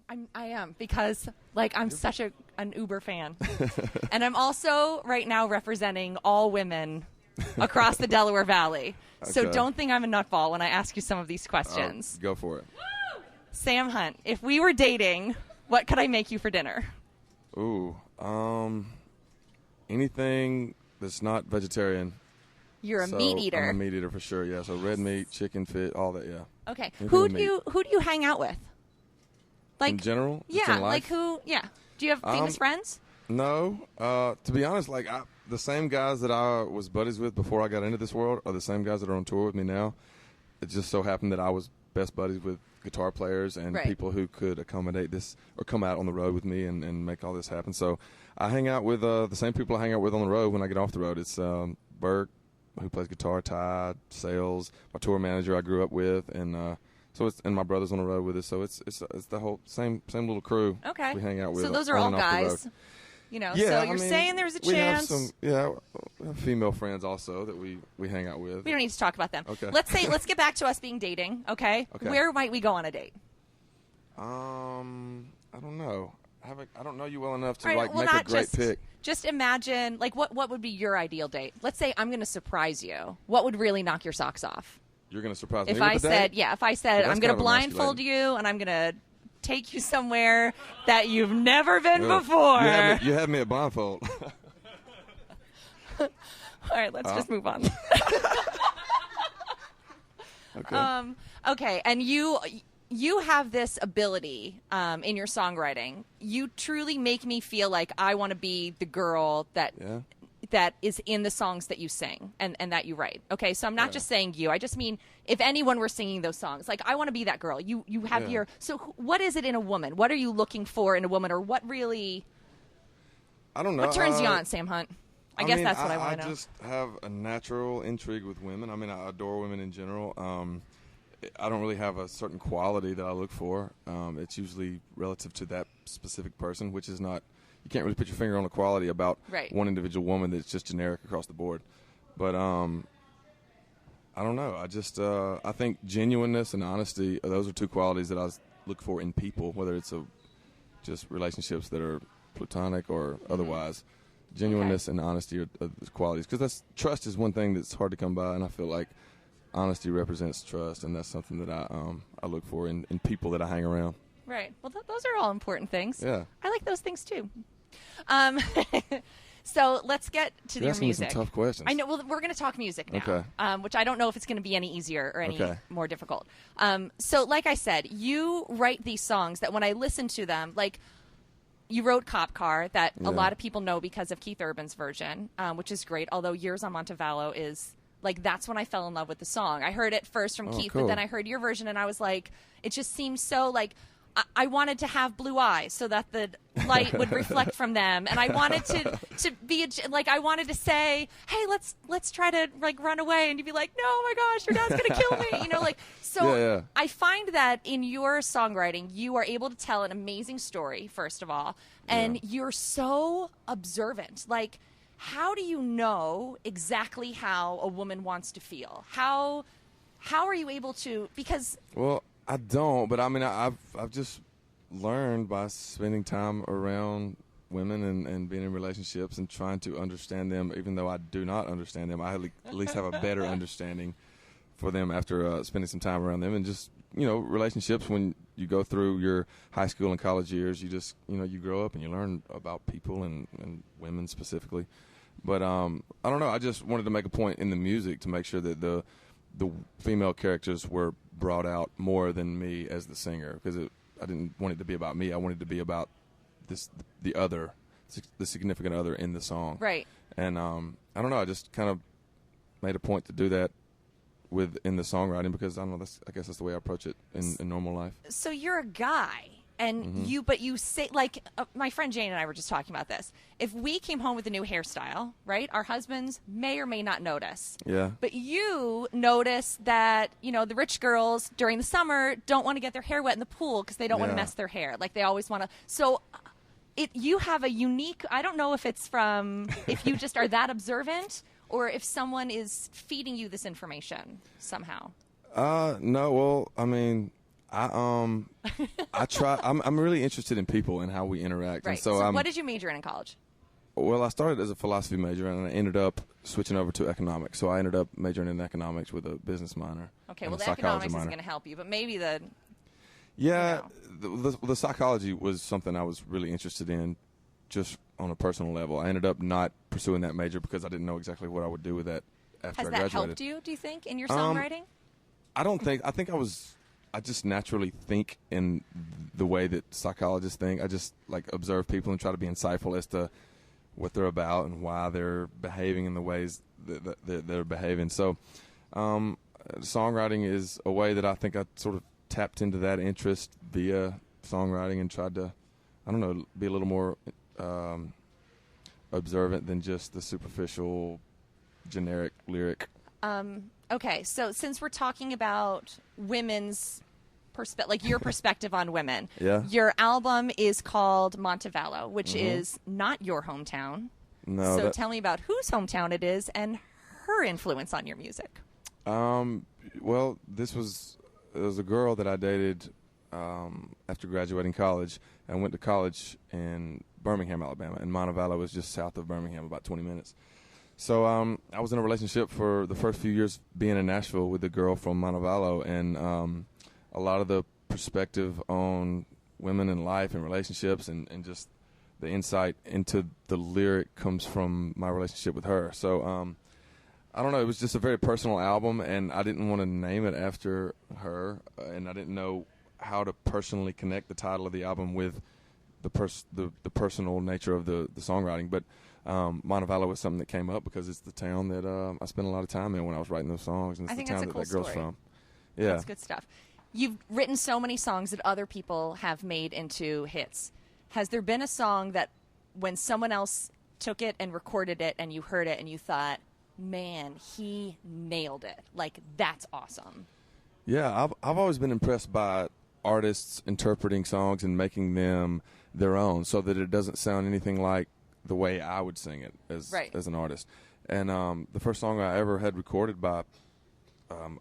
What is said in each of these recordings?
I am because I'm such an Uber fan. And I'm also right now representing all women across the Delaware Valley. Okay. So don't think I'm a nutball when I ask you some of these questions. Go for it. Sam Hunt, if we were dating, what could I make you for dinner? Ooh, anything that's not vegetarian. You're a meat eater. I'm a meat eater for sure, yeah. So red meat, chicken, fish, all that, yeah. Okay. Who do you hang out with? In general? Yeah, in life? Do you have famous friends? No. To be honest, the same guys that I was buddies with before I got into this world are the same guys that are on tour with me now. It just so happened that I was best buddies with guitar players and people who could accommodate this or come out on the road with me and make all this happen. So I hang out with the same people I hang out with on the road when I get off the road. It's Burke, who plays guitar, Ty, Sales, my tour manager I grew up with, and my brother's on the road with us. So it's the whole same little crew. Okay. We hang out with. So those are all guys. So you're saying there's a chance. We have female friends also that we hang out with. We don't need to talk about them. Okay. Let's get back to us being dating, okay? Where might we go on a date? I don't know. I don't know you well enough to make a great pick. Just imagine, what would be your ideal date? Let's say I'm going to surprise you. What would really knock your socks off? You're going to surprise me if with I the said, date? Yeah, if I said I'm going to blindfold you and I'm going to take you somewhere that you've never been before. You had me at blindfold. All right, let's just move on. Okay. Okay, and you have this ability in your songwriting. You truly make me feel like I want to be the girl that is in the songs that you sing and that you write. Okay, so I'm not just saying you. I just mean if anyone were singing those songs. I want to be that girl. You have your... So what is it in a woman? What are you looking for in a woman? Or what really... I don't know. What turns you on, Sam Hunt? I guess that's what I want to know. I just have a natural intrigue with women. I mean, I adore women in general. I don't really have a certain quality that I look for. It's usually relative to that specific person, which is not... You can't really put your finger on a quality about one individual woman that's just generic across the board. But I don't know. I just I think genuineness and honesty, those are two qualities that I look for in people, whether it's just relationships that are platonic or otherwise. Genuineness and honesty are the qualities. Because trust is one thing that's hard to come by, and I feel like honesty represents trust, and that's something that I look for in people that I hang around. Right. Well, those are all important things. Yeah. I like those things, too. So let's get to your music. Some tough questions. I know. Well, we're going to talk music now, okay. Which I don't know if it's going to be any easier or any more difficult. So like I said, you write these songs that when I listen to them, you wrote Cop Car that a lot of people know because of Keith Urban's version, which is great, although Years on Montevallo is... that's when I fell in love with the song. I heard it first from Keith, but then I heard your version, and I was like, it just seems so I wanted to have blue eyes so that the light would reflect from them, and I wanted to be I wanted to say, hey, let's try to run away, and you'd be like, no, oh my gosh, your dad's gonna kill me, So I find that in your songwriting, you are able to tell an amazing story, first of all, and you're so observant. How do you know exactly how a woman wants to feel? How are you able to? Because I don't, but I mean, I've just learned by spending time around women and being in relationships and trying to understand them. Even though I do not understand them, I at least have a better understanding for them after spending some time around them. And just relationships, when you go through your high school and college years, you just you grow up and you learn about people and women specifically. But I don't know. I just wanted to make a point in the music to make sure that the female characters were brought out more than me as the singer, because I didn't want it to be about me. I wanted it to be about the significant other in the song. Right. And I don't know. I just kind of made a point to do that in the songwriting, because I don't know. I guess that's the way I approach it in normal life. So you're a guy. And you say, my friend Jane and I were just talking about this. If we came home with a new hairstyle, right, our husbands may or may not notice. Yeah. But you notice that, the rich girls during the summer don't want to get their hair wet in the pool because they don't want to mess their hair. They always want to. So you have a unique, I don't know if it's if you just are that observant or if someone is feeding you this information somehow. No, well, I mean... I try. I'm really interested in people and how we interact. Right. And so what did you major in college? Well, I started as a philosophy major, and I ended up switching over to economics. So I ended up majoring in economics with a business minor. Okay, well, the economics isn't going to help you, but maybe the... Yeah, the psychology was something I was really interested in just on a personal level. I ended up not pursuing that major because I didn't know exactly what I would do with that after I graduated. Has that helped you, do you think, in your songwriting? I just naturally think in the way that psychologists think. I just observe people and try to be insightful as to what they're about and why they're behaving in the ways that they're behaving. So songwriting is a way that I think I sort of tapped into that interest via songwriting and tried to, be a little more observant than just the superficial, generic lyric. Okay, so since we're talking about women's your perspective on women, your album is called Montevallo, which is not your hometown. No. So tell me about whose hometown it is and her influence on your music. Well, it was a girl that I dated after graduating college. I went to college in Birmingham, Alabama, and Montevallo was just south of Birmingham, about 20 minutes. So I was in a relationship for the first few years being in Nashville with a girl from Montevallo, and a lot of the perspective on women and life and relationships and just the insight into the lyric comes from my relationship with her. So I don't know, it was just a very personal album, and I didn't want to name it after her, and I didn't know how to personally connect the title of the album with the personal nature of the songwriting. But Montevallo was something that came up because it's the town that I spent a lot of time in when I was writing those songs, and it's the town that girl's from. Yeah, that's good stuff. You've written so many songs that other people have made into hits. Has there been a song that when someone else took it and recorded it and you heard it and you thought, man, he nailed it, that's awesome? Yeah, I've always been impressed by artists interpreting songs and making them their own so that it doesn't sound anything like the way I would sing it as an artist. And the first song I ever had recorded by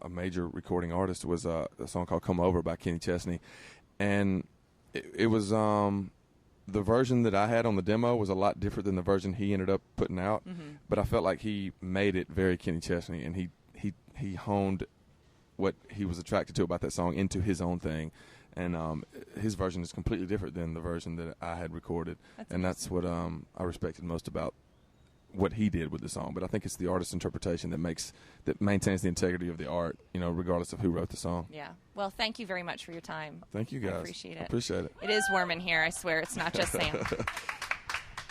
a major recording artist was a song called Come Over by Kenny Chesney. And it was the version that I had on the demo was a lot different than the version he ended up putting out. Mm-hmm. But I felt like he made it very Kenny Chesney, and he honed what he was attracted to about that song into his own thing. And his version is completely different than the version that I had recorded. That's what I respected most about what he did with the song. But I think it's the artist's interpretation that maintains the integrity of the art, regardless of who wrote the song. Yeah. Well, thank you very much for your time. Thank you, guys. I appreciate it. It is warm in here. I swear, it's not just Sam.